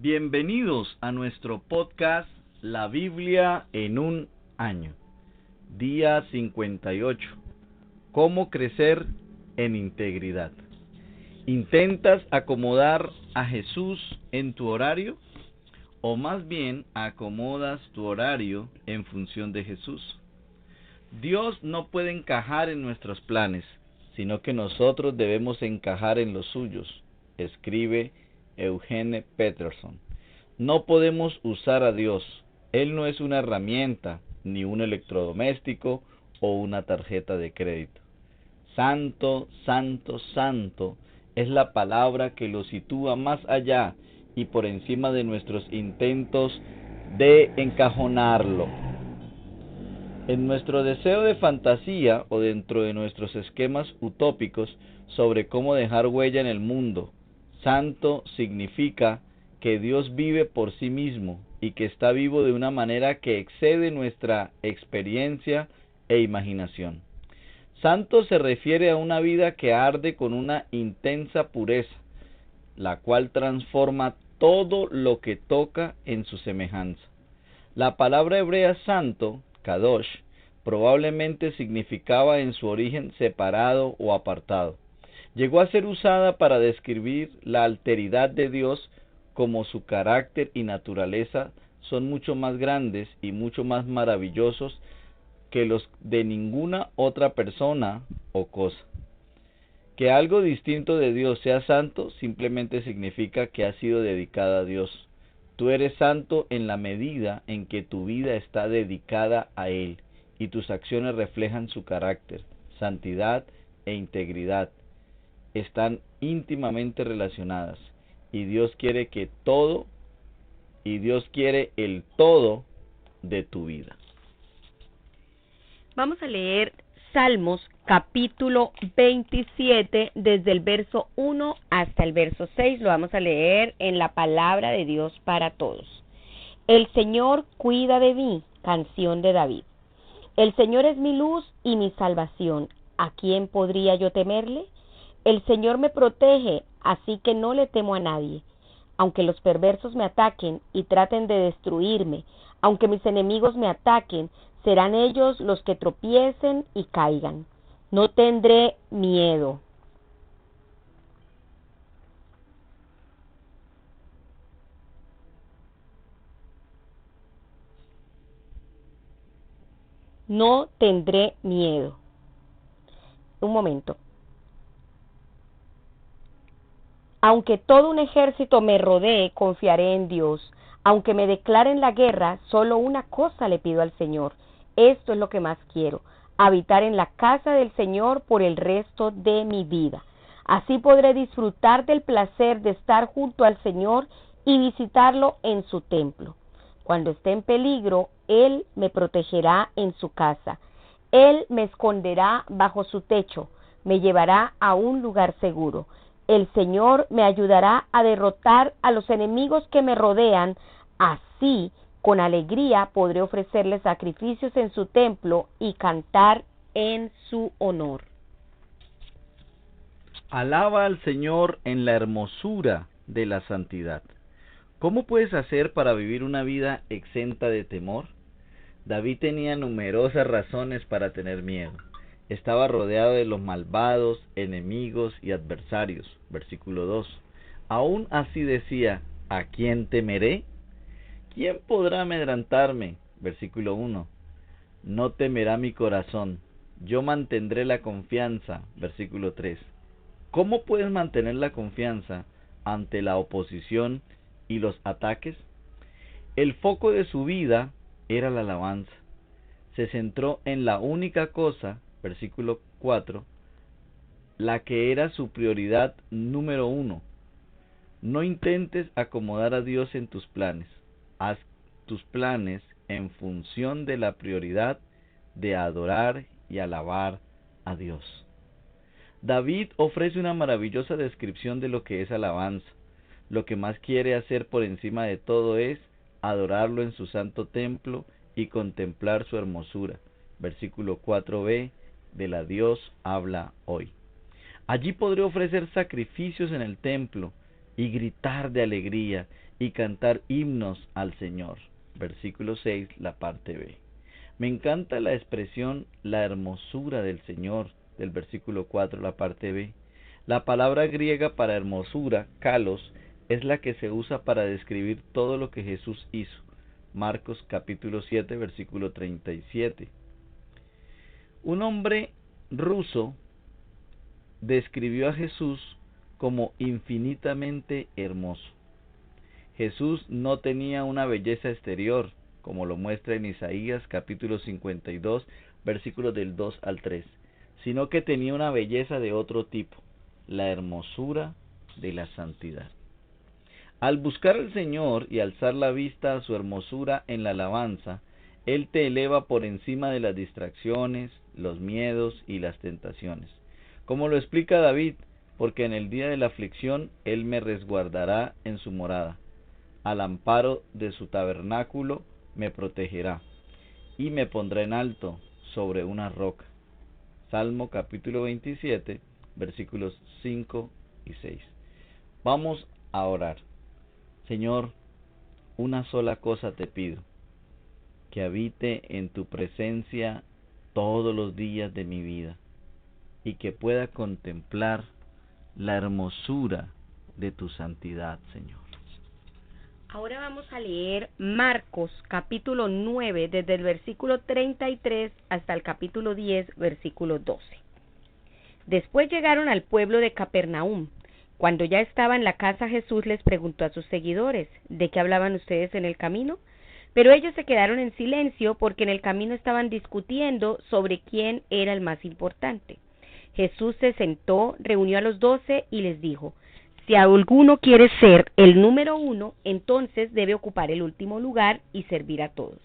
Bienvenidos a nuestro podcast La Biblia en un año. Día 58. ¿Cómo crecer en integridad? ¿Intentas acomodar a Jesús en tu horario? ¿O más bien acomodas tu horario en función de Jesús? Dios no puede encajar en nuestros planes, sino que nosotros debemos encajar en los suyos, escribe Eugene Peterson. No podemos usar a Dios. Él no es una herramienta, ni un electrodoméstico o una tarjeta de crédito. Santo, santo, santo es la palabra que lo sitúa más allá y por encima de nuestros intentos de encajonarlo. En nuestro deseo de fantasía o dentro de nuestros esquemas utópicos sobre cómo dejar huella en el mundo, santo significa que Dios vive por sí mismo y que está vivo de una manera que excede nuestra experiencia e imaginación. Santo se refiere a una vida que arde con una intensa pureza, la cual transforma todo lo que toca en su semejanza. La palabra hebrea santo, kadosh, probablemente significaba en su origen separado o apartado. Llegó a ser usada para describir la alteridad de Dios, como su carácter y naturaleza son mucho más grandes y mucho más maravillosos que los de ninguna otra persona o cosa. Que algo distinto de Dios sea santo simplemente significa que ha sido dedicada a Dios. Tú eres santo en la medida en que tu vida está dedicada a Él y tus acciones reflejan su carácter. Santidad e integridad están íntimamente relacionadas y Dios quiere el todo de tu vida. Vamos a leer Salmos capítulo 27 desde el verso 1 hasta el verso 6. Lo vamos a leer en la palabra de Dios para todos. El Señor cuida de mí, canción de David. El Señor es mi luz y mi salvación. ¿A quién podría yo temerle? El Señor me protege, así que no le temo a nadie. Aunque los perversos me ataquen y traten de destruirme, aunque mis enemigos me ataquen, serán ellos los que tropiecen y caigan. No tendré miedo. No tendré miedo. Un momento. Aunque todo un ejército me rodee, confiaré en Dios. Aunque me declaren la guerra, solo una cosa le pido al Señor. Esto es lo que más quiero, habitar en la casa del Señor por el resto de mi vida. Así podré disfrutar del placer de estar junto al Señor y visitarlo en su templo. Cuando esté en peligro, Él me protegerá en su casa. Él me esconderá bajo su techo, me llevará a un lugar seguro. El Señor me ayudará a derrotar a los enemigos que me rodean. Así, con alegría, podré ofrecerle sacrificios en su templo y cantar en su honor. Alaba al Señor en la hermosura de la santidad. ¿Cómo puedes hacer para vivir una vida exenta de temor? David tenía numerosas razones para tener miedo. Estaba rodeado de los malvados, enemigos y adversarios. Versículo 2. Aún así decía, ¿a quién temeré? ¿Quién podrá amedrentarme? Versículo 1. No temerá mi corazón, yo mantendré la confianza. Versículo 3. ¿Cómo puedes mantener la confianza ante la oposición y los ataques? El foco de su vida era la alabanza. Se centró en la única cosa, versículo 4, la que era su prioridad número 1. No intentes acomodar a Dios en tus planes. Haz tus planes en función de la prioridad de adorar y alabar a Dios. David ofrece una maravillosa descripción de lo que es alabanza. Lo que más quiere hacer por encima de todo es adorarlo en su santo templo y contemplar su hermosura. Versículo 4b de la Dios habla hoy. Allí podré ofrecer sacrificios en el templo y gritar de alegría y cantar himnos al Señor. Versículo 6, la parte B. Me encanta la expresión la hermosura del Señor, del versículo 4, la parte B. La palabra griega para hermosura, kalos, es la que se usa para describir todo lo que Jesús hizo. Marcos capítulo 7, versículo 37. Un hombre ruso describió a Jesús como infinitamente hermoso. Jesús no tenía una belleza exterior, como lo muestra en Isaías capítulo 52, versículos del 2 al 3, sino que tenía una belleza de otro tipo, la hermosura de la santidad. Al buscar al Señor y alzar la vista a su hermosura en la alabanza, Él te eleva por encima de las distracciones, los miedos y las tentaciones. Como lo explica David, porque en el día de la aflicción Él me resguardará en su morada. Al amparo de su tabernáculo me protegerá, y me pondrá en alto sobre una roca. Salmo capítulo 27, versículos 5 y 6. Vamos a orar. Señor, una sola cosa te pido, que habite en tu presencia todos los días de mi vida, y que pueda contemplar la hermosura de tu santidad, Señor. Ahora vamos a leer Marcos capítulo 9, desde el versículo 33 hasta el capítulo 10, versículo 12. Después llegaron al pueblo de Capernaum. Cuando ya estaba en la casa, Jesús les preguntó a sus seguidores, ¿de qué hablaban ustedes en el camino? Pero ellos se quedaron en silencio porque en el camino estaban discutiendo sobre quién era el más importante. Jesús se sentó, reunió a los 12 y les dijo, si alguno quiere ser el número 1, entonces debe ocupar el último lugar y servir a todos.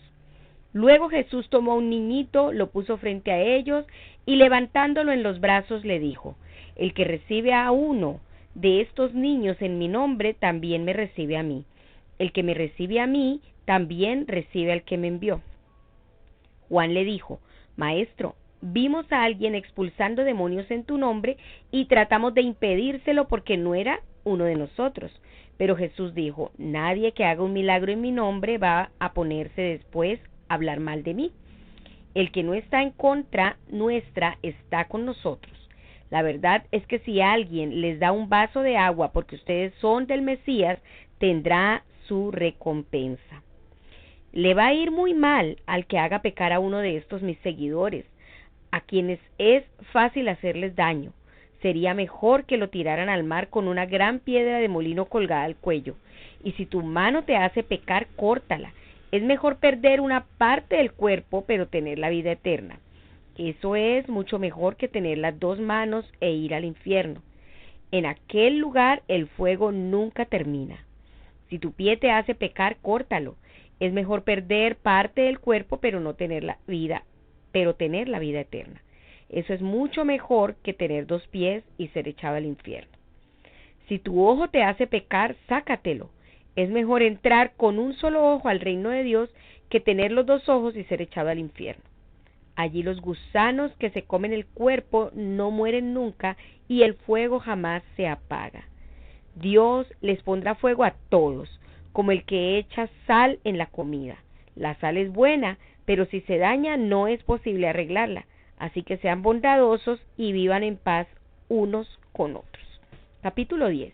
Luego Jesús tomó un niñito, lo puso frente a ellos y levantándolo en los brazos le dijo, el que recibe a uno de estos niños en mi nombre, también me recibe a mí. El que me recibe a mí, también recibe al que me envió. Juan le dijo, Maestro, vimos a alguien expulsando demonios en tu nombre y tratamos de impedírselo porque no era uno de nosotros. Pero Jesús dijo, nadie que haga un milagro en mi nombre va a ponerse después a hablar mal de mí. El que no está en contra nuestra está con nosotros. La verdad es que si alguien les da un vaso de agua porque ustedes son del Mesías, tendrá su recompensa. Le va a ir muy mal al que haga pecar a uno de estos mis seguidores, a quienes es fácil hacerles daño. Sería mejor que lo tiraran al mar con una gran piedra de molino colgada al cuello. Y si tu mano te hace pecar, córtala. Es mejor perder una parte del cuerpo, pero tener la vida eterna. Eso es mucho mejor que tener las dos manos e ir al infierno. En aquel lugar el fuego nunca termina. Si tu pie te hace pecar, córtalo. Es mejor perder parte del cuerpo, pero tener la vida eterna. Eso es mucho mejor que tener dos pies y ser echado al infierno. Si tu ojo te hace pecar, sácatelo. Es mejor entrar con un solo ojo al reino de Dios que tener los dos ojos y ser echado al infierno. Allí los gusanos que se comen el cuerpo no mueren nunca y el fuego jamás se apaga. Dios les pondrá fuego a todos, como el que echa sal en la comida. La sal es buena, pero si se daña no es posible arreglarla. Así que sean bondadosos y vivan en paz unos con otros. Capítulo 10.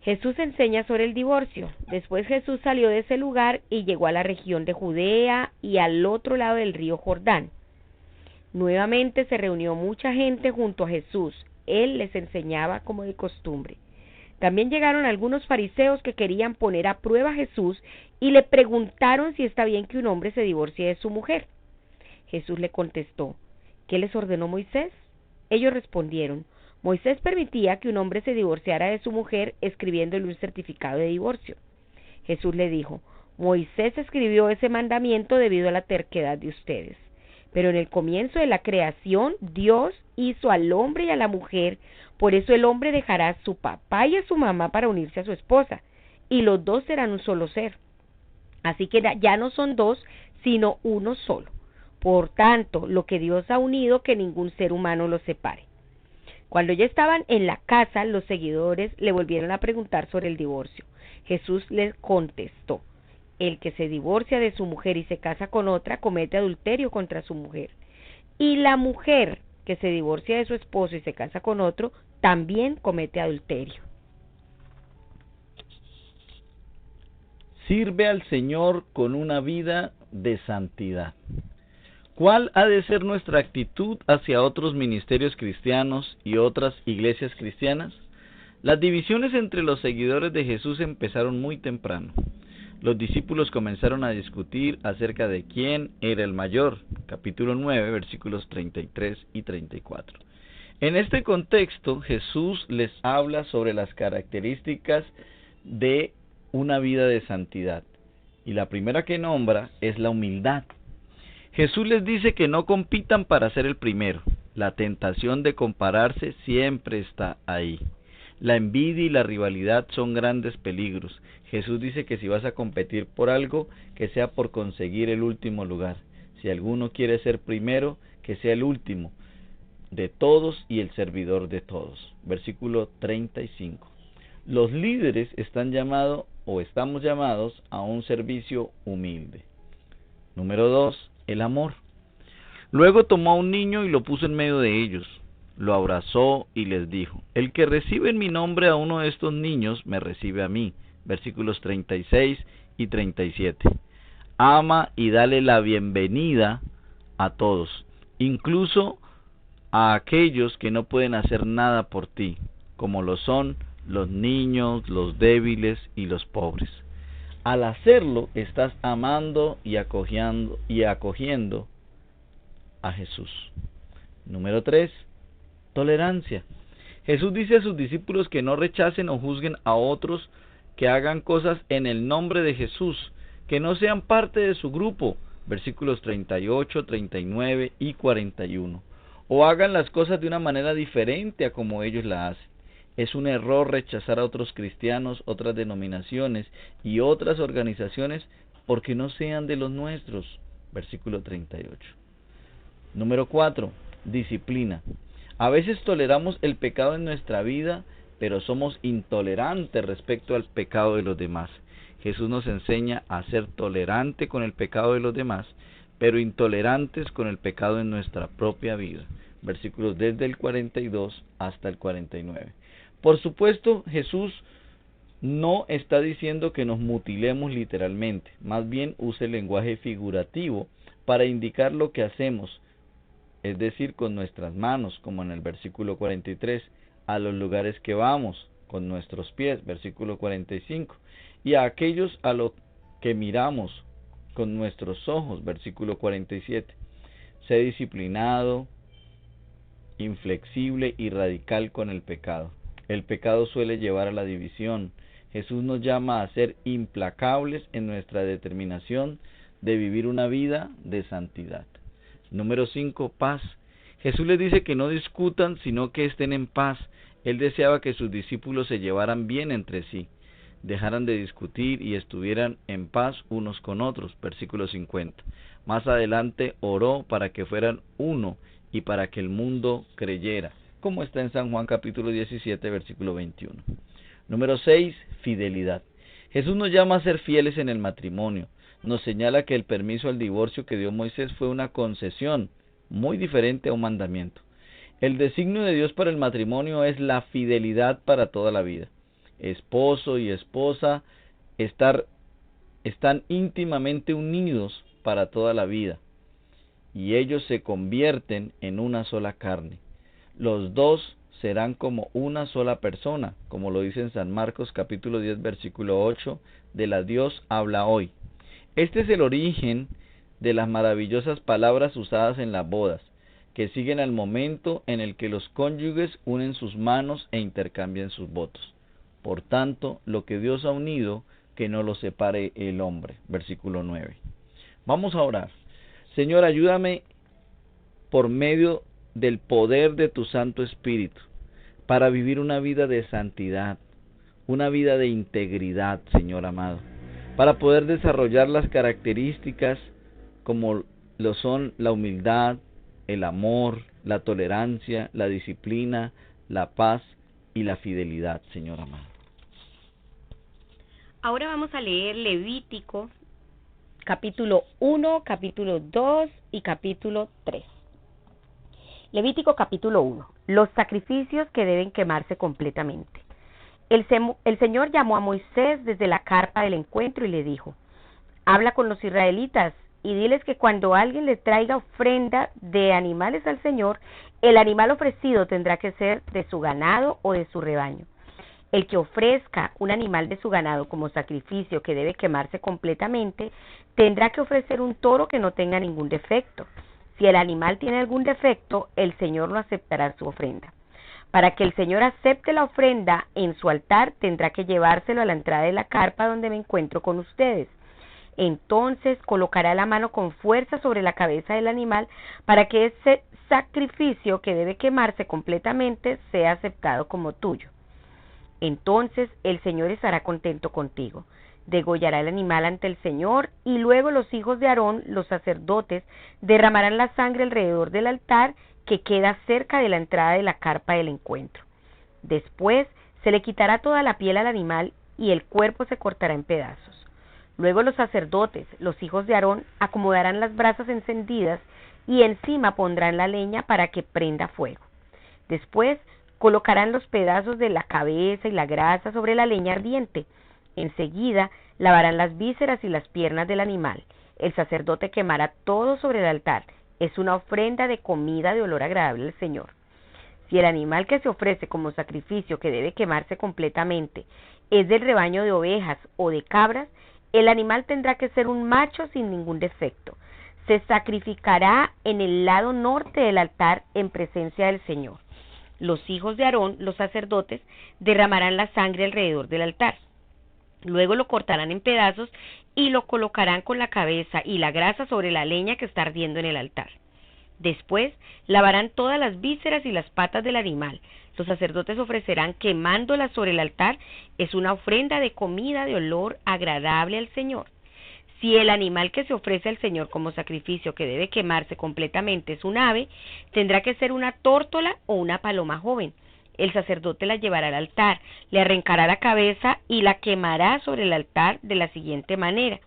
Jesús enseña sobre el divorcio. Después Jesús salió de ese lugar y llegó a la región de Judea y al otro lado del río Jordán. Nuevamente se reunió mucha gente junto a Jesús. Él les enseñaba como de costumbre. También llegaron algunos fariseos que querían poner a prueba a Jesús y le preguntaron si está bien que un hombre se divorcie de su mujer. Jesús le contestó, ¿qué les ordenó Moisés? Ellos respondieron, Moisés permitía que un hombre se divorciara de su mujer escribiéndole un certificado de divorcio. Jesús le dijo, Moisés escribió ese mandamiento debido a la terquedad de ustedes. Pero en el comienzo de la creación, Dios hizo al hombre y a la mujer, por eso el hombre dejará a su papá y a su mamá para unirse a su esposa, y los dos serán un solo ser. Así que ya no son dos, sino uno solo. Por tanto, lo que Dios ha unido, que ningún ser humano lo separe. Cuando ya estaban en la casa, los seguidores le volvieron a preguntar sobre el divorcio. Jesús les contestó: el que se divorcia de su mujer y se casa con otra comete adulterio contra su mujer. Y la mujer que se divorcia de su esposo y se casa con otro también comete adulterio. Sirve al Señor con una vida de santidad. ¿Cuál ha de ser nuestra actitud hacia otros ministerios cristianos y otras iglesias cristianas? Las divisiones entre los seguidores de Jesús empezaron muy temprano. Los discípulos comenzaron a discutir acerca de quién era el mayor, capítulo 9, versículos 33 y 34. En este contexto, Jesús les habla sobre las características de una vida de santidad, y la primera que nombra es la humildad. Jesús les dice que no compitan para ser el primero. La tentación de compararse siempre está ahí. La envidia y la rivalidad son grandes peligros. Jesús dice que si vas a competir por algo, que sea por conseguir el último lugar. Si alguno quiere ser primero, que sea el último de todos y el servidor de todos. Versículo 35. Los líderes están llamados o estamos llamados a un servicio humilde. Número 2, el amor. Luego tomó a un niño y lo puso en medio de ellos. Lo abrazó y les dijo: el que recibe en mi nombre a uno de estos niños, me recibe a mí. Versículos 36 y 37. Ama y dale la bienvenida a todos, incluso a aquellos que no pueden hacer nada por ti, como lo son los niños, los débiles y los pobres. Al hacerlo, estás amando y acogiendo a Jesús. Número 3, tolerancia. Jesús dice a sus discípulos que no rechacen o juzguen a otros que hagan cosas en el nombre de Jesús, que no sean parte de su grupo, versículos 38, 39 y 41, o hagan las cosas de una manera diferente a como ellos la hacen. Es un error rechazar a otros cristianos, otras denominaciones y otras organizaciones porque no sean de los nuestros. Versículo 38. Número 4. Disciplina. A veces toleramos el pecado en nuestra vida, pero somos intolerantes respecto al pecado de los demás. Jesús nos enseña a ser tolerante con el pecado de los demás, pero intolerantes con el pecado en nuestra propia vida. Versículos desde el 42 hasta el 49. Por supuesto, Jesús no está diciendo que nos mutilemos literalmente, más bien usa el lenguaje figurativo para indicar lo que hacemos, es decir, con nuestras manos, como en el versículo 43, a los lugares que vamos, con nuestros pies, versículo 45, y a aquellos a los que miramos con nuestros ojos, versículo 47. Sé disciplinado, inflexible y radical con el pecado. El pecado suele llevar a la división. Jesús nos llama a ser implacables en nuestra determinación de vivir una vida de santidad. Número 5, paz. Jesús les dice que no discutan, sino que estén en paz. Él deseaba que sus discípulos se llevaran bien entre sí, dejaran de discutir y estuvieran en paz unos con otros. Versículo 50. Más adelante oró para que fueran uno y para que el mundo creyera, como está en San Juan capítulo 17, versículo 21. Número 6, fidelidad. Jesús nos llama a ser fieles en el matrimonio. Nos señala que el permiso al divorcio que dio Moisés fue una concesión, muy diferente a un mandamiento. El designio de Dios para el matrimonio es la fidelidad para toda la vida. Esposo y esposa están íntimamente unidos para toda la vida, y ellos se convierten en una sola carne. Los dos serán como una sola persona, como lo dice en San Marcos capítulo 10 versículo 8, de la Dios habla hoy. Este es el origen de las maravillosas palabras usadas en las bodas, que siguen al momento en el que los cónyuges unen sus manos e intercambian sus votos. Por tanto, lo que Dios ha unido, que no lo separe el hombre. Versículo 9. Vamos a orar. Señor, ayúdame por medio del poder de tu Santo Espíritu, para vivir una vida de santidad, una vida de integridad, Señor amado, para poder desarrollar las características como lo son la humildad, el amor, la tolerancia, la disciplina, la paz y la fidelidad, Señor amado. Ahora vamos a leer Levítico, capítulo 1, capítulo 2 y capítulo 3. Levítico capítulo 1. Los sacrificios que deben quemarse completamente. El Señor llamó a Moisés desde la carpa del encuentro y le dijo: habla con los israelitas y diles que cuando alguien le traiga ofrenda de animales al Señor, el animal ofrecido tendrá que ser de su ganado o de su rebaño. El que ofrezca un animal de su ganado como sacrificio que debe quemarse completamente, tendrá que ofrecer un toro que no tenga ningún defecto. Si el animal tiene algún defecto, el Señor no aceptará su ofrenda. Para que el Señor acepte la ofrenda en su altar, tendrá que llevárselo a la entrada de la carpa donde me encuentro con ustedes. Entonces colocará la mano con fuerza sobre la cabeza del animal para que ese sacrificio que debe quemarse completamente sea aceptado como tuyo. Entonces el Señor estará contento contigo. Degollará el animal ante el Señor y luego los hijos de Aarón, los sacerdotes, derramarán la sangre alrededor del altar que queda cerca de la entrada de la carpa del encuentro. Después se le quitará toda la piel al animal y el cuerpo se cortará en pedazos. Luego los sacerdotes, los hijos de Aarón, acomodarán las brasas encendidas y encima pondrán la leña para que prenda fuego. Después colocarán los pedazos de la cabeza y la grasa sobre la leña ardiente. Enseguida lavarán las vísceras y las piernas del animal. El sacerdote quemará todo sobre el altar. Es una ofrenda de comida de olor agradable al Señor. Si el animal que se ofrece como sacrificio que debe quemarse completamente es del rebaño de ovejas o de cabras, el animal tendrá que ser un macho sin ningún defecto. Se sacrificará en el lado norte del altar en presencia del Señor. Los hijos de Aarón, los sacerdotes, derramarán la sangre alrededor del altar. Luego lo cortarán en pedazos y lo colocarán con la cabeza y la grasa sobre la leña que está ardiendo en el altar. Después lavarán todas las vísceras y las patas del animal. Los sacerdotes ofrecerán quemándolas sobre el altar. Es una ofrenda de comida de olor agradable al Señor. Si el animal que se ofrece al Señor como sacrificio que debe quemarse completamente es un ave, tendrá que ser una tórtola o una paloma joven. El sacerdote la llevará al altar, le arrancará la cabeza y la quemará sobre el altar de la siguiente manera.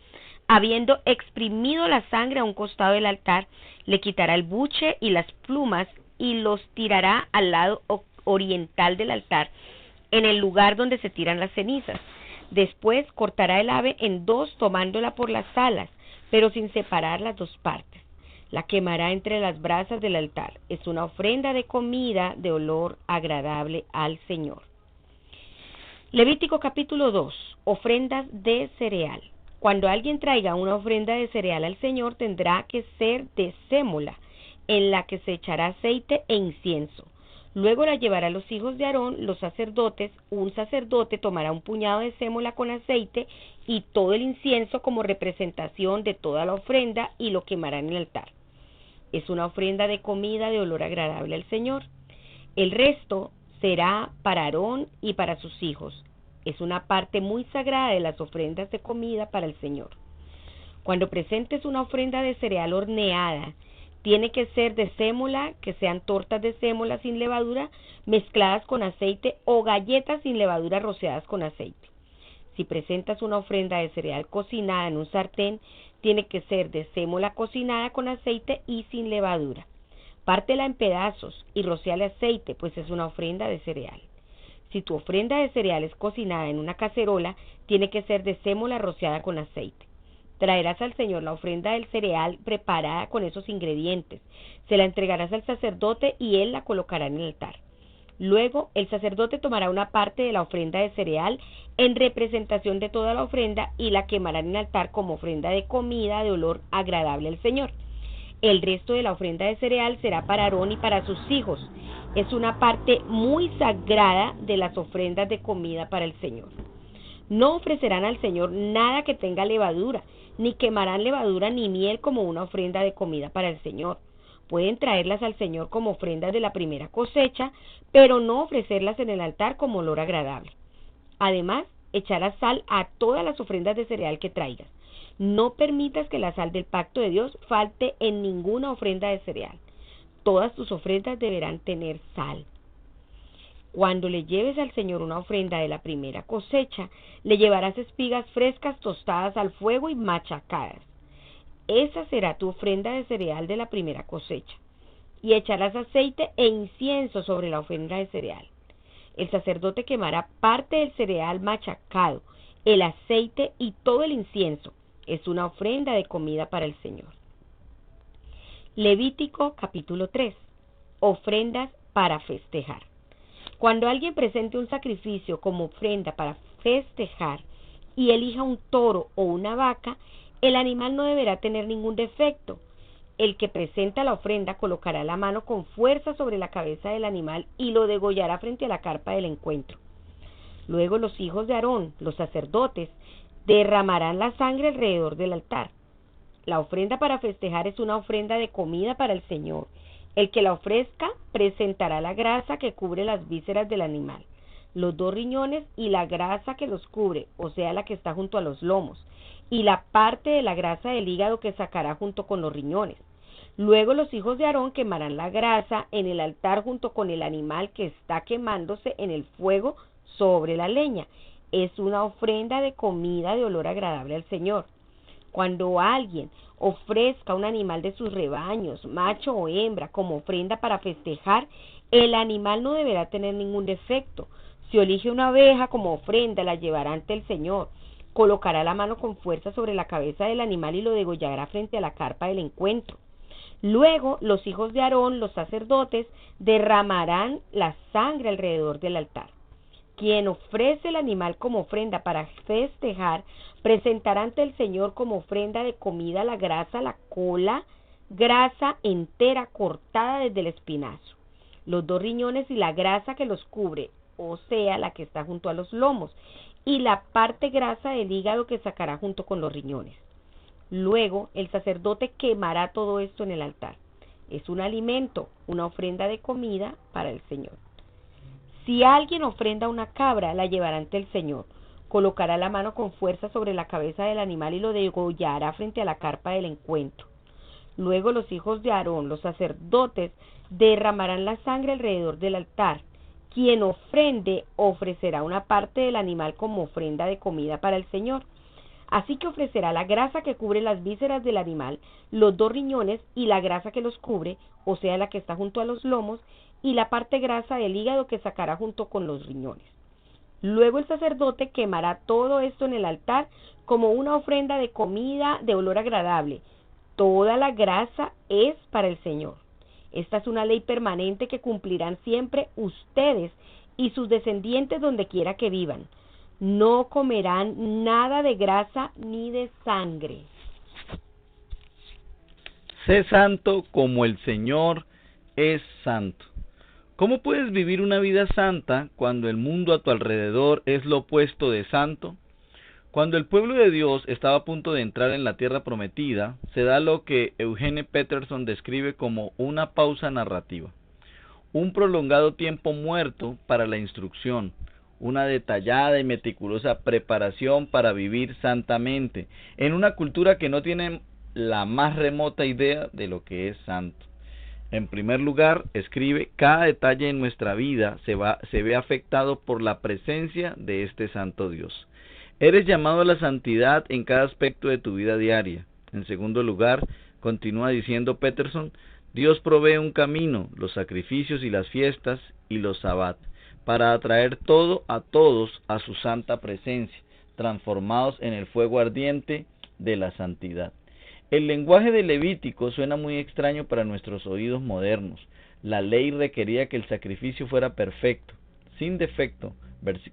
Habiendo exprimido la sangre a un costado del altar, le quitará el buche y las plumas y los tirará al lado oriental del altar, en el lugar donde se tiran las cenizas. Después cortará el ave en dos tomándola por las alas, pero sin separar las dos partes. La quemará entre las brasas del altar. Es una ofrenda de comida de olor agradable al Señor. Levítico capítulo 2. Ofrendas de cereal. Cuando alguien traiga una ofrenda de cereal al Señor, tendrá que ser de sémola, en la que se echará aceite e incienso. Luego la llevará a los hijos de Aarón, los sacerdotes. Un sacerdote tomará un puñado de sémola con aceite y todo el incienso como representación de toda la ofrenda y lo quemará en el altar. Es una ofrenda de comida de olor agradable al Señor. El resto será para Aarón y para sus hijos. Es una parte muy sagrada de las ofrendas de comida para el Señor. Cuando presentes una ofrenda de cereal horneada, tiene que ser de sémola, que sean tortas de sémola sin levadura, mezcladas con aceite, o galletas sin levadura rociadas con aceite. Si presentas una ofrenda de cereal cocinada en un sartén, tiene que ser de sémola cocinada con aceite y sin levadura. Pártela en pedazos y rocéale aceite, pues es una ofrenda de cereal. Si tu ofrenda de cereal es cocinada en una cacerola, tiene que ser de sémola rociada con aceite. Traerás al Señor la ofrenda del cereal preparada con esos ingredientes. Se la entregarás al sacerdote y él la colocará en el altar. Luego, el sacerdote tomará una parte de la ofrenda de cereal en representación de toda la ofrenda y la quemará en el altar como ofrenda de comida de olor agradable al Señor. El resto de la ofrenda de cereal será para Aarón y para sus hijos. Es una parte muy sagrada de las ofrendas de comida para el Señor. No ofrecerán al Señor nada que tenga levadura, ni quemarán levadura ni miel como una ofrenda de comida para el Señor. Pueden traerlas al Señor como ofrendas de la primera cosecha, pero no ofrecerlas en el altar como olor agradable. Además, echarás sal a todas las ofrendas de cereal que traigas. No permitas que la sal del pacto de Dios falte en ninguna ofrenda de cereal. Todas tus ofrendas deberán tener sal. Cuando le lleves al Señor una ofrenda de la primera cosecha, le llevarás espigas frescas tostadas al fuego y machacadas. Esa será tu ofrenda de cereal de la primera cosecha. Y echarás aceite e incienso sobre la ofrenda de cereal. El sacerdote quemará parte del cereal machacado, el aceite y todo el incienso. Es una ofrenda de comida para el Señor. Levítico capítulo 3. Ofrendas para festejar. Cuando alguien presente un sacrificio como ofrenda para festejar y elija un toro o una vaca, el animal no deberá tener ningún defecto. El que presenta la ofrenda colocará la mano con fuerza sobre la cabeza del animal y lo degollará frente a la carpa del encuentro. Luego los hijos de Aarón, los sacerdotes, derramarán la sangre alrededor del altar. La ofrenda para festejar es una ofrenda de comida para el Señor. El que la ofrezca presentará la grasa que cubre las vísceras del animal, los 2 riñones y la grasa que los cubre, o sea, la que está junto a los lomos, y la parte de la grasa del hígado que sacará junto con los riñones. Luego los hijos de Aarón quemarán la grasa en el altar junto con el animal que está quemándose en el fuego sobre la leña. Es una ofrenda de comida de olor agradable al Señor. Cuando alguien ofrezca un animal de sus rebaños, macho o hembra, como ofrenda para festejar, el animal no deberá tener ningún defecto. Si elige una oveja como ofrenda, la llevará ante el Señor. Colocará la mano con fuerza sobre la cabeza del animal y lo degollará frente a la carpa del encuentro. Luego, los hijos de Aarón, los sacerdotes, derramarán la sangre alrededor del altar. Quien ofrece el animal como ofrenda para festejar, presentará ante el Señor como ofrenda de comida la grasa, la cola, grasa entera cortada desde el espinazo, los 2 riñones y la grasa que los cubre, o sea, la que está junto a los lomos, y la parte grasa del hígado que sacará junto con los riñones. Luego, el sacerdote quemará todo esto en el altar. Es un alimento, una ofrenda de comida para el Señor. Si alguien ofrenda una cabra, la llevará ante el Señor. Colocará la mano con fuerza sobre la cabeza del animal y lo degollará frente a la carpa del encuentro. Luego los hijos de Aarón, los sacerdotes, derramarán la sangre alrededor del altar. Quien ofrende ofrecerá una parte del animal como ofrenda de comida para el Señor. Así que ofrecerá la grasa que cubre las vísceras del animal, los 2 riñones y la grasa que los cubre, o sea, la que está junto a los lomos, y la parte grasa del hígado que sacará junto con los riñones. Luego el sacerdote quemará todo esto en el altar como una ofrenda de comida de olor agradable. Toda la grasa es para el Señor. Esta es una ley permanente que cumplirán siempre ustedes y sus descendientes donde quiera que vivan. No comerán nada de grasa ni de sangre. Sé santo como el Señor es santo. ¿Cómo puedes vivir una vida santa cuando el mundo a tu alrededor es lo opuesto de santo? Cuando el pueblo de Dios estaba a punto de entrar en la tierra prometida, se da lo que Eugene Peterson describe como una pausa narrativa, un prolongado tiempo muerto para la instrucción, una detallada y meticulosa preparación para vivir santamente, en una cultura que no tiene la más remota idea de lo que es santo. En primer lugar, escribe, cada detalle en nuestra vida se ve afectado por la presencia de este santo Dios. Eres llamado a la santidad en cada aspecto de tu vida diaria. En segundo lugar, continúa diciendo Peterson, Dios provee un camino, los sacrificios y las fiestas y los sabbat, para atraer todo a todos a su santa presencia, transformados en el fuego ardiente de la santidad. El lenguaje de Levítico suena muy extraño para nuestros oídos modernos. La ley requería que el sacrificio fuera perfecto, sin defecto,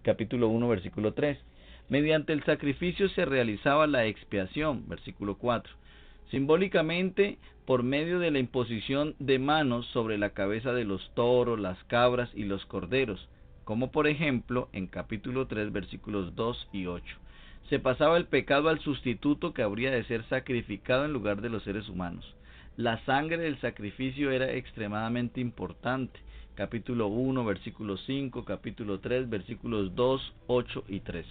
capítulo 1, versículo 3. Mediante el sacrificio se realizaba la expiación, versículo 4. Simbólicamente, por medio de la imposición de manos sobre la cabeza de los toros, las cabras y los corderos, como por ejemplo en capítulo 3, versículos 2 y 8. Se pasaba el pecado al sustituto que habría de ser sacrificado en lugar de los seres humanos. La sangre del sacrificio era extremadamente importante. Capítulo 1, versículo 5, capítulo 3, versículos 2, 8 y 13.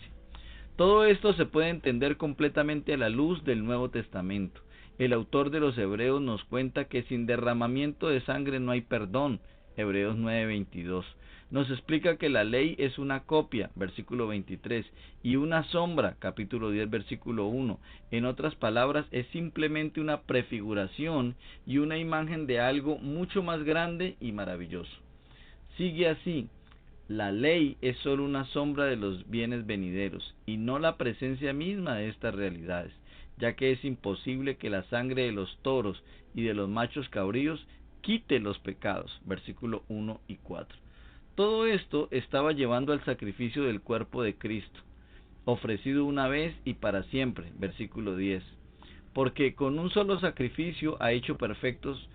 Todo esto se puede entender completamente a la luz del Nuevo Testamento. El autor de los Hebreos nos cuenta que sin derramamiento de sangre no hay perdón. Hebreos 9:22. Nos explica que la ley es una copia, versículo 23, y una sombra, capítulo 10, versículo 1. En otras palabras, es simplemente una prefiguración y una imagen de algo mucho más grande y maravilloso. Sigue así: la ley es solo una sombra de los bienes venideros y no la presencia misma de estas realidades, ya que es imposible que la sangre de los toros y de los machos cabríos quite los pecados, versículo 1 y 4. Todo esto estaba llevando al sacrificio del cuerpo de Cristo, ofrecido una vez y para siempre, versículo 10, porque con un solo sacrificio ha hecho perfectos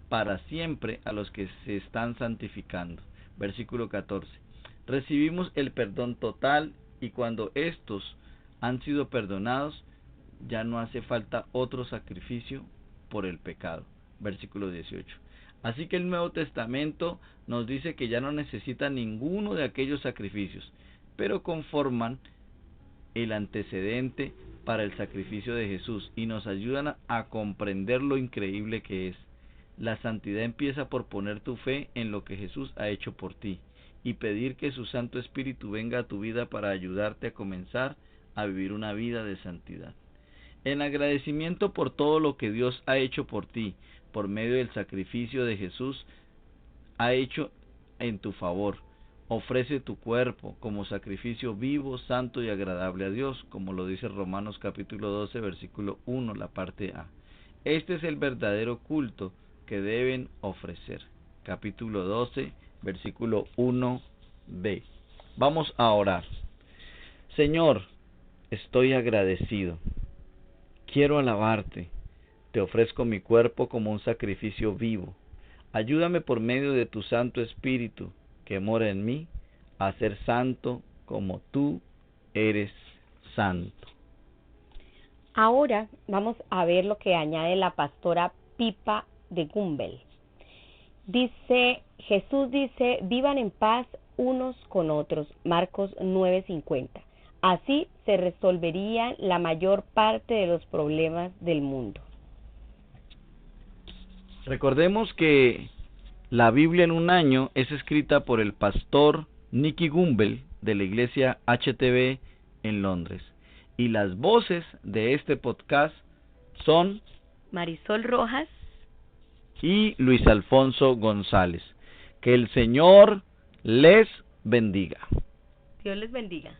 para siempre a los que se están santificando, versículo 14. Recibimos el perdón total y cuando estos han sido perdonados, ya no hace falta otro sacrificio por el pecado, versículo 18. Así que el Nuevo Testamento nos dice que ya no necesita ninguno de aquellos sacrificios, pero conforman el antecedente para el sacrificio de Jesús y nos ayudan a comprender lo increíble que es. La santidad empieza por poner tu fe en lo que Jesús ha hecho por ti y pedir que su Santo Espíritu venga a tu vida para ayudarte a comenzar a vivir una vida de santidad. En agradecimiento por todo lo que Dios ha hecho por ti, por medio del sacrificio de Jesús, ha hecho en tu favor, ofrece tu cuerpo como sacrificio vivo, santo y agradable a Dios, como lo dice Romanos capítulo 12, versículo 1, la parte A. Este es el verdadero culto que deben ofrecer. Capítulo 12, versículo 1b. Vamos a orar. Señor, estoy agradecido. Quiero alabarte. Te ofrezco mi cuerpo como un sacrificio vivo. Ayúdame por medio de tu Santo Espíritu que mora en mí a ser santo como tú eres santo. Ahora vamos a ver lo que añade la pastora Pipa de Gumbel. Jesús dice, vivan en paz unos con otros, Marcos 9:50. Así se resolverían la mayor parte de los problemas del mundo. Recordemos que la Biblia en un año es escrita por el pastor Nicky Gumbel de la iglesia HTB en Londres. Y las voces de este podcast son Marisol Rojas y Luis Alfonso González. Que el Señor les bendiga. Dios les bendiga.